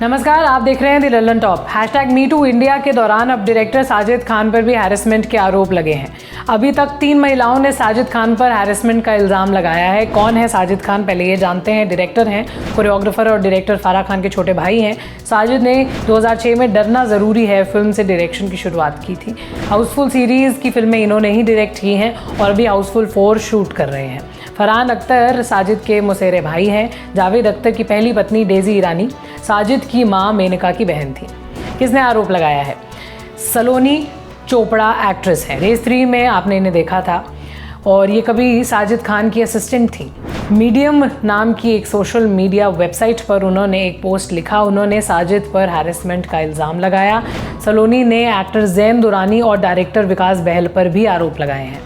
नमस्कार, आप देख रहे हैं the Lallan top. #MeToo India के दौरान अब डायरेक्टर साजिद खान पर भी हैरेसमेंट के आरोप लगे हैं। अभी तक 3 महिलाओं ने साजिद खान पर हैरेसमेंट का इल्ज़ाम लगाया है। कौन है साजिद खान, पहले ये जानते हैं। डायरेक्टर हैं, कोरियोग्राफर और डायरेक्टर फराह खान के छोटे भाई हैं। साजिद ने 2006 में डरना ज़रूरी है फिल्म से डायरेक्शन की शुरुआत की थी। हाउसफुल सीरीज़ की फिल्में इन्होंने ही डायरेक्ट की हैं और अभी हाउसफुल 4 शूट कर रहे हैं। फरहान अख्तर साजिद के मौसेरे भाई हैं। जावेद अख्तर की पहली पत्नी डेज़ी ईरानी साजिद की मां मेनका की बहन थी। किसने आरोप लगाया है? सलोनी चोपड़ा एक्ट्रेस है। रेस 3 में आपने इन्हें देखा था और ये कभी साजिद खान की असिस्टेंट थी। मीडियम नाम की एक सोशल मीडिया वेबसाइट पर उन्होंने एक पोस्ट लिखा। उन्होंने साजिद पर हैरेसमेंट का इल्ज़ाम लगाया। सलोनी ने एक्टर ज़ैन दुरानी और डायरेक्टर विकास बहल पर भी आरोप लगाए हैं।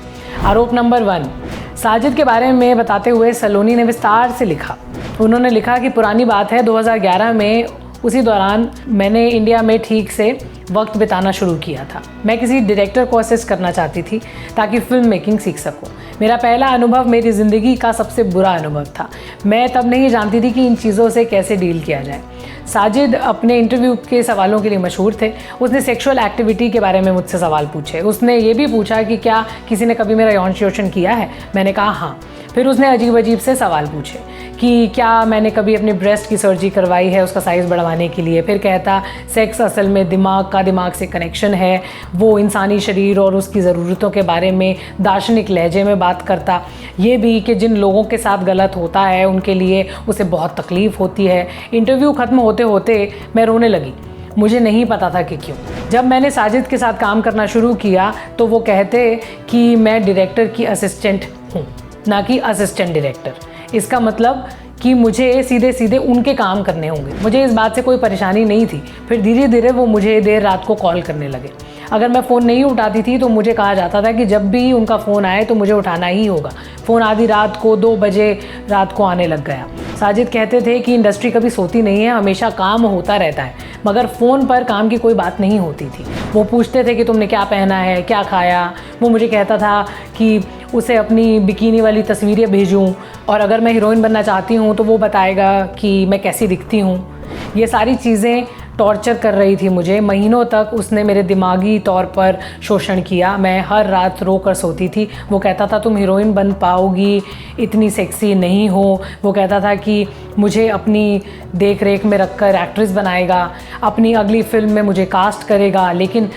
आरोप नंबर 1, साजिद के बारे में बताते हुए सलोनी ने विस्तार से लिखा। उन्होंने लिखा कि पुरानी बात है, 2011 में उसी दौरान मैंने इंडिया में ठीक से वक्त बिताना शुरू किया था। मैं किसी डायरेक्टर को असिस्ट करना चाहती थी ताकि फिल्म मेकिंग सीख सकूं। मेरा पहला अनुभव मेरी ज़िंदगी का सबसे बुरा अनुभव था। मैं तब नहीं जानती थी कि इन चीज़ों से कैसे डील किया जाए। साजिद अपने इंटरव्यू के सवालों के लिए मशहूर थे। उसने सेक्सुअल एक्टिविटी के बारे में मुझसे सवाल पूछे। उसने ये भी पूछा कि क्या किसी ने कभी मेरा यौन शोषण किया है। मैंने कहा हाँ। फिर उसने अजीब अजीब से सवाल पूछे कि क्या मैंने कभी अपने ब्रेस्ट की सर्जरी करवाई है उसका साइज़ बढ़वाने के लिए। फिर कहता सेक्स असल में दिमाग से कनेक्शन है। वो इंसानी शरीर और उसकी ज़रूरतों के बारे में दार्शनिक लहजे में बात करता। ये भी कि जिन लोगों के साथ गलत होता है उनके लिए उसे बहुत तकलीफ़ होती है। इंटरव्यू ख़त्म होते होते मैं रोने लगी। मुझे नहीं पता था कि क्यों। जब मैंने साजिद के साथ काम करना शुरू किया तो वो कहते कि मैं डायरेक्टर की असिस्टेंट हूँ, ना कि असिस्टेंट डायरेक्टर। इसका मतलब कि मुझे सीधे सीधे उनके काम करने होंगे। मुझे इस बात से कोई परेशानी नहीं थी। फिर धीरे धीरे वो मुझे देर रात को कॉल करने लगे। अगर मैं फ़ोन नहीं उठाती थी तो मुझे कहा जाता था कि जब भी उनका फ़ोन आए तो मुझे उठाना ही होगा। फ़ोन आधी रात को 2 बजे रात को आने लग गया। साजिद कहते थे कि इंडस्ट्री कभी सोती नहीं है, हमेशा काम होता रहता है, मगर फ़ोन पर काम की कोई बात नहीं होती थी। वो पूछते थे कि तुमने क्या पहना है, क्या खाया। वो मुझे कहता था कि उसे अपनी बिकिनी वाली तस्वीरें भेजूं और अगर मैं हीरोइन बनना चाहती हूं तो वो बताएगा कि मैं कैसी दिखती हूं। ये सारी चीज़ें टॉर्चर कर रही थी मुझे। महीनों तक उसने मेरे दिमागी तौर पर शोषण किया। मैं हर रात रो कर सोती थी। वो कहता था तुम हीरोइन बन पाओगी, इतनी सेक्सी नहीं हो। वो कहता था कि मुझे अपनी देख रेख में रखकर एक्ट्रेस बनाएगा, अपनी अगली फिल्म में मुझे कास्ट करेगा, लेकिन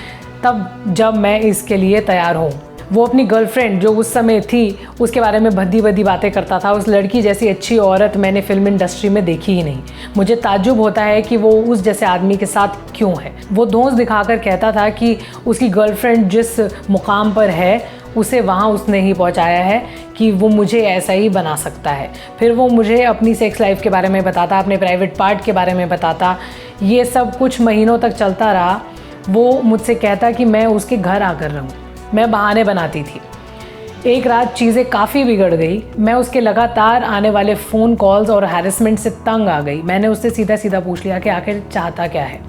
तब जब मैं इसके लिए तैयार हूँ। वो अपनी गर्लफ्रेंड जो उस समय थी उसके बारे में भद्दी भद्दी बातें करता था। उस लड़की जैसी अच्छी औरत मैंने फिल्म इंडस्ट्री में देखी ही नहीं। मुझे ताज्जुब होता है कि वो उस जैसे आदमी के साथ क्यों है। वो धौंस दिखाकर कहता था कि उसकी गर्लफ्रेंड जिस मुकाम पर है उसे वहाँ उसने ही पहुँचाया है कि वो मुझे ऐसा ही बना सकता है। फिर वो मुझे अपनी सेक्स लाइफ के बारे में बताता, अपने प्राइवेट पार्ट के बारे में बताता। ये सब कुछ महीनों तक चलता रहा। वो मुझसे कहता कि मैं उसके घर आकर रहूँ। मैं बहाने बनाती थी। एक रात चीज़ें काफ़ी बिगड़ गई। मैं उसके लगातार आने वाले फ़ोन कॉल्स और हैरेसमेंट से तंग आ गई। मैंने उससे सीधा सीधा पूछ लिया कि आखिर चाहता क्या है।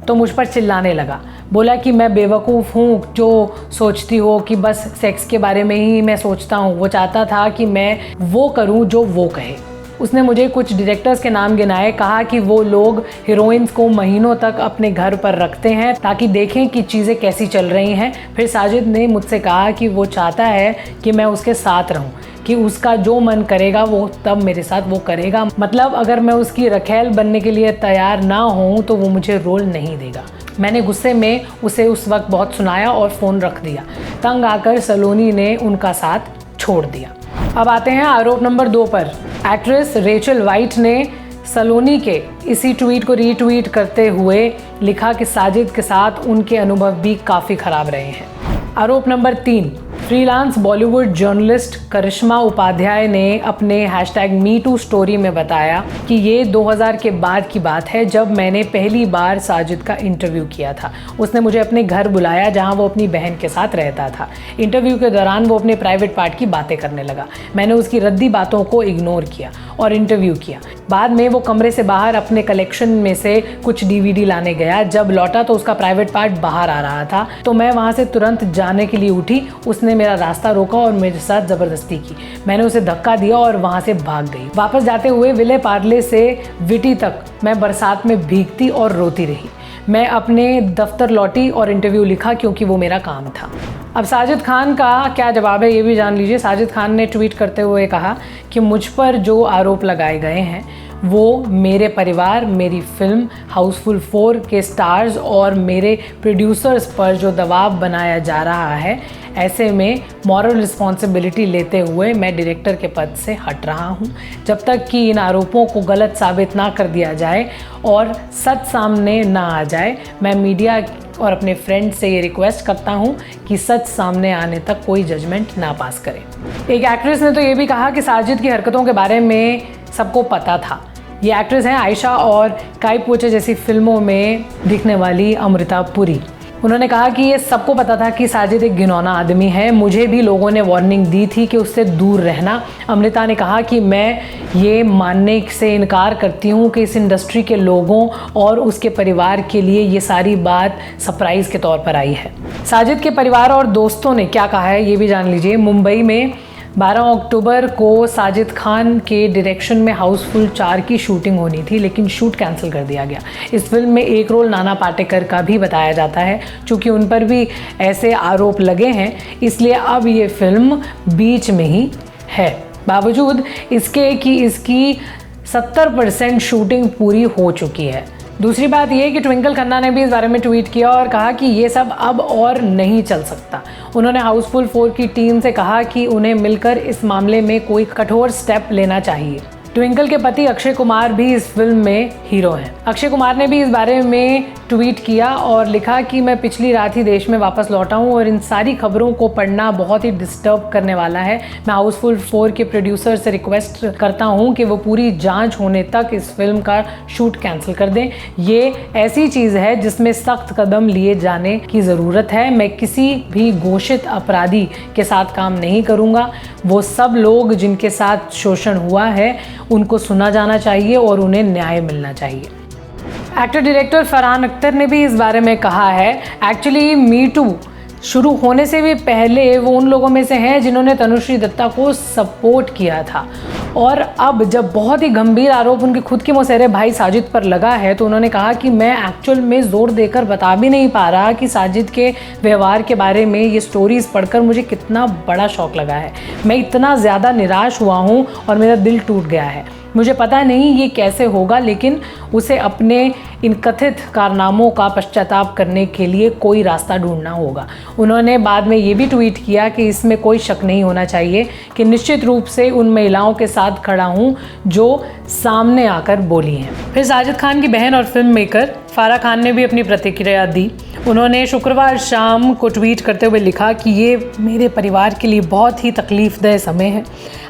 तो मुझ पर चिल्लाने लगा। बोला कि मैं बेवकूफ़ हूँ जो सोचती हो कि बस सेक्स के बारे में ही मैं सोचता हूँ। वो चाहता था कि मैं वो करूँ जो वो कहे। उसने मुझे कुछ डायरेक्टर्स के नाम गिनाए। कहा कि वो लोग हीरोइंस को महीनों तक अपने घर पर रखते हैं ताकि देखें कि चीज़ें कैसी चल रही हैं। फिर साजिद ने मुझसे कहा कि वो चाहता है कि मैं उसके साथ रहूं, कि उसका जो मन करेगा वो तब मेरे साथ वो करेगा। मतलब अगर मैं उसकी रखेल बनने के लिए तैयार ना हूँ तो वो मुझे रोल नहीं देगा। मैंने गुस्से में उसे उस वक्त बहुत सुनाया और फ़ोन रख दिया। तंग आकर सलोनी ने उनका साथ छोड़ दिया। अब आते हैं आरोप नंबर 2 पर। एक्ट्रेस रेचल वाइट ने सलोनी के इसी ट्वीट को रीट्वीट करते हुए लिखा कि साजिद के साथ उनके अनुभव भी काफ़ी ख़राब रहे हैं। आरोप नंबर 3, फ्रीलांस बॉलीवुड जर्नलिस्ट करिश्मा उपाध्याय ने अपने #MeToo स्टोरी में बताया कि ये 2000 के बाद की बात है जब मैंने पहली बार साजिद का इंटरव्यू किया था। उसने मुझे अपने घर बुलाया जहां वो अपनी बहन के साथ रहता था। इंटरव्यू के दौरान वो अपने प्राइवेट पार्ट की बातें करने लगा। मैंने उसकी रद्दी बातों को इग्नोर किया और इंटरव्यू किया। बाद में वो कमरे से बाहर अपने कलेक्शन में से कुछ DVD लाने गया। जब लौटा तो उसका प्राइवेट पार्ट बाहर आ रहा था तो मैं वहाँ से तुरंत जाने के लिए उठी। उसने उसने मेरा रास्ता रोका और मेरे साथ ज़बरदस्ती की। मैंने उसे धक्का दिया और वहाँ से भाग गई। वापस जाते हुए विले पार्ले से विटी तक मैं बरसात में भीगती और रोती रही। मैं अपने दफ्तर लौटी और इंटरव्यू लिखा क्योंकि वो मेरा काम था। अब साजिद खान का क्या जवाब है ये भी जान लीजिए। साजिद खान ने ट्वीट करते हुए कहा कि मुझ पर जो आरोप लगाए गए हैं वो मेरे परिवार, मेरी फिल्म हाउसफुल 4 के स्टार्स और मेरे प्रोड्यूसर्स पर जो दबाव बनाया जा रहा है, ऐसे में मॉरल रिस्पॉन्सिबिलिटी लेते हुए मैं डायरेक्टर के पद से हट रहा हूं। जब तक कि इन आरोपों को गलत साबित ना कर दिया जाए और सच सामने ना आ जाए, मैं मीडिया और अपने फ्रेंड से ये रिक्वेस्ट करता हूं कि सच सामने आने तक कोई जजमेंट ना पास करें। एक एक्ट्रेस ने तो ये भी कहा कि साजिद की हरकतों के बारे में सबको पता था। ये एक्ट्रेस हैं आयशा और काई पोचे जैसी फिल्मों में दिखने वाली अमृता पुरी। उन्होंने कहा कि ये सबको पता था कि साजिद एक घिनौना आदमी है। मुझे भी लोगों ने वार्निंग दी थी कि उससे दूर रहना। अमृता ने कहा कि मैं ये मानने से इनकार करती हूँ कि इस इंडस्ट्री के लोगों और उसके परिवार के लिए ये सारी बात सरप्राइज़ के तौर पर आई है। साजिद के परिवार और दोस्तों ने क्या कहा है ये भी जान लीजिए। मुंबई में 12 अक्टूबर को साजिद खान के डायरेक्शन में हाउसफुल 4 की शूटिंग होनी थी, लेकिन शूट कैंसिल कर दिया गया। इस फिल्म में एक रोल नाना पाटेकर का भी बताया जाता है। चूँकि उन पर भी ऐसे आरोप लगे हैं, इसलिए अब ये फिल्म बीच में ही है। बावजूद इसके कि इसकी 70% शूटिंग पूरी हो चुकी है। दूसरी बात यह कि ट्विंकल खन्ना ने भी इस बारे में ट्वीट किया और कहा कि ये सब अब और नहीं चल सकता। उन्होंने हाउसफुल 4 की टीम से कहा कि उन्हें मिलकर इस मामले में कोई कठोर स्टेप लेना चाहिए। ट्विंकल के पति अक्षय कुमार भी इस फिल्म में हीरो हैं। अक्षय कुमार ने भी इस बारे में ट्वीट किया और लिखा कि मैं पिछली रात ही देश में वापस लौटा हूं और इन सारी खबरों को पढ़ना बहुत ही डिस्टर्ब करने वाला है। मैं हाउसफुल 4 के प्रोड्यूसर से रिक्वेस्ट करता हूं कि वो पूरी जांच होने तक इस फिल्म का शूट कैंसिल कर दें। ये ऐसी चीज़ है जिसमें सख्त कदम लिए जाने की ज़रूरत है। मैं किसी भी घोषित अपराधी के साथ काम नहीं करूँगा। वो सब लोग जिनके साथ शोषण हुआ है उनको सुना जाना चाहिए और उन्हें न्याय मिलना चाहिए। एक्टर डायरेक्टर फरहान अख्तर ने भी इस बारे में कहा है। एक्चुअली मी टू शुरू होने से भी पहले वो उन लोगों में से हैं जिन्होंने तनुश्री दत्ता को सपोर्ट किया था, और अब जब बहुत ही गंभीर आरोप उनके खुद के मौसेरे भाई साजिद पर लगा है तो उन्होंने कहा कि मैं एक्चुअल में ज़ोर देकर बता भी नहीं पा रहा कि साजिद के व्यवहार के बारे में ये स्टोरीज़ पढ़कर मुझे कितना बड़ा शौक लगा है। मैं इतना ज़्यादा निराश हुआ हूँ और मेरा दिल टूट गया है। मुझे पता नहीं ये कैसे होगा, लेकिन उसे अपने इन कथित कारनामों का पश्चाताप करने के लिए कोई रास्ता ढूंढना होगा। उन्होंने बाद में ये भी ट्वीट किया कि इसमें कोई शक नहीं होना चाहिए कि निश्चित रूप से उन महिलाओं के साथ खड़ा हूँ जो सामने आकर बोली हैं। फिर साजिद खान की बहन और फिल्म मेकर फारा खान ने भी अपनी प्रतिक्रिया दी। उन्होंने शुक्रवार शाम को ट्वीट करते हुए लिखा कि ये मेरे परिवार के लिए बहुत ही तकलीफ़देह समय है।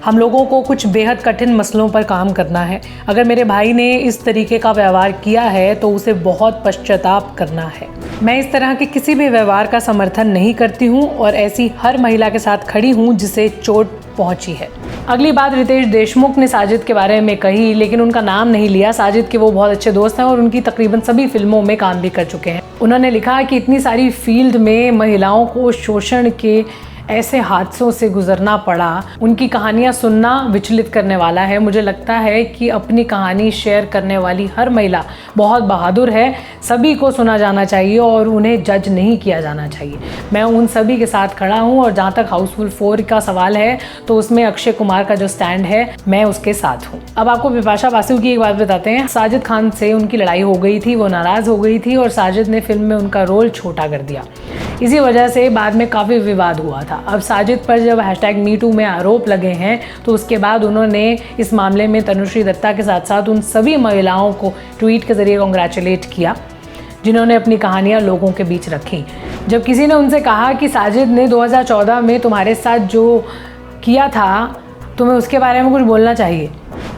हम लोगों को कुछ बेहद कठिन मसलों पर काम करना है। अगर मेरे भाई ने इस तरीके का व्यवहार किया है तो उसे बहुत पश्चाताप करना है। मैं इस तरह के किसी भी व्यवहार का समर्थन नहीं करती हूँ और ऐसी हर महिला के साथ खड़ी हूँ जिसे चोट पहुंची है। अगली बात रितेश देशमुख ने साजिद के बारे में कही, लेकिन उनका नाम नहीं लिया। साजिद के वो बहुत अच्छे दोस्त हैं और उनकी तकरीबन सभी फिल्मों में काम भी कर चुके हैं। उन्होंने लिखा कि इतनी सारी फील्ड में महिलाओं को शोषण के ऐसे हादसों से गुजरना पड़ा, उनकी कहानियाँ सुनना विचलित करने वाला है। मुझे लगता है कि अपनी कहानी शेयर करने वाली हर महिला बहुत बहादुर है। सभी को सुना जाना चाहिए और उन्हें जज नहीं किया जाना चाहिए। मैं उन सभी के साथ खड़ा हूँ और जहाँ तक हाउसफुल 4 का सवाल है तो उसमें अक्षय कुमार का जो स्टैंड है मैं उसके साथ हूँ। अब आपको बिपाशा बासु की एक बात बताते हैं। साजिद खान से उनकी लड़ाई हो गई थी, वो नाराज़ हो गई थी और साजिद ने फिल्म में उनका रोल छोटा कर दिया। इसी वजह से बाद में काफ़ी विवाद हुआ था। अब साजिद पर जब #MeToo में आरोप लगे हैं तो उसके बाद उन्होंने इस मामले में तनुश्री दत्ता के साथ साथ उन सभी महिलाओं को ट्वीट के ज़रिए कॉन्ग्रेचुलेट किया जिन्होंने अपनी कहानियां लोगों के बीच रखी। जब किसी ने उनसे कहा कि साजिद ने 2014 में तुम्हारे साथ जो किया था तुम्हें उसके बारे में कुछ बोलना चाहिए,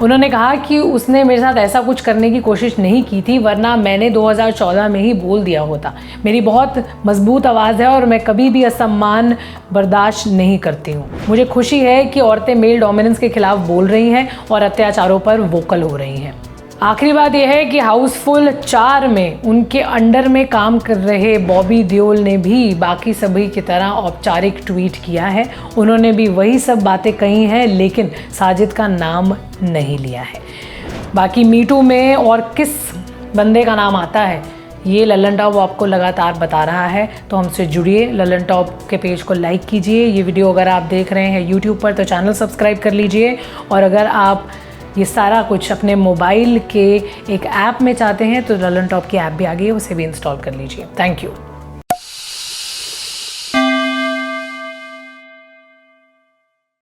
उन्होंने कहा कि उसने मेरे साथ ऐसा कुछ करने की कोशिश नहीं की थी, वरना मैंने 2014 में ही बोल दिया होता। मेरी बहुत मजबूत आवाज़ है और मैं कभी भी असम्मान बर्दाश्त नहीं करती हूँ। मुझे खुशी है कि औरतें मेल डोमिनेंस के खिलाफ बोल रही हैं और अत्याचारों पर वोकल हो रही हैं। आखिरी बात यह है कि हाउसफुल 4 में उनके अंडर में काम कर रहे बॉबी देओल ने भी बाकी सभी की तरह औपचारिक ट्वीट किया है। उन्होंने भी वही सब बातें कही हैं, लेकिन साजिद का नाम नहीं लिया है। बाकी मीटू में और किस बंदे का नाम आता है ये ललन टॉप आपको लगातार बता रहा है, तो हमसे जुड़िए। ललन टॉप के पेज को लाइक कीजिए। ये वीडियो अगर आप देख रहे हैं यूट्यूब पर तो चैनल सब्सक्राइब कर लीजिए, और अगर आप ये सारा कुछ अपने मोबाइल के एक ऐप में चाहते हैं तो ललन टॉप की ऐप भी आ गई है, उसे भी इंस्टॉल कर लीजिए। Thank you.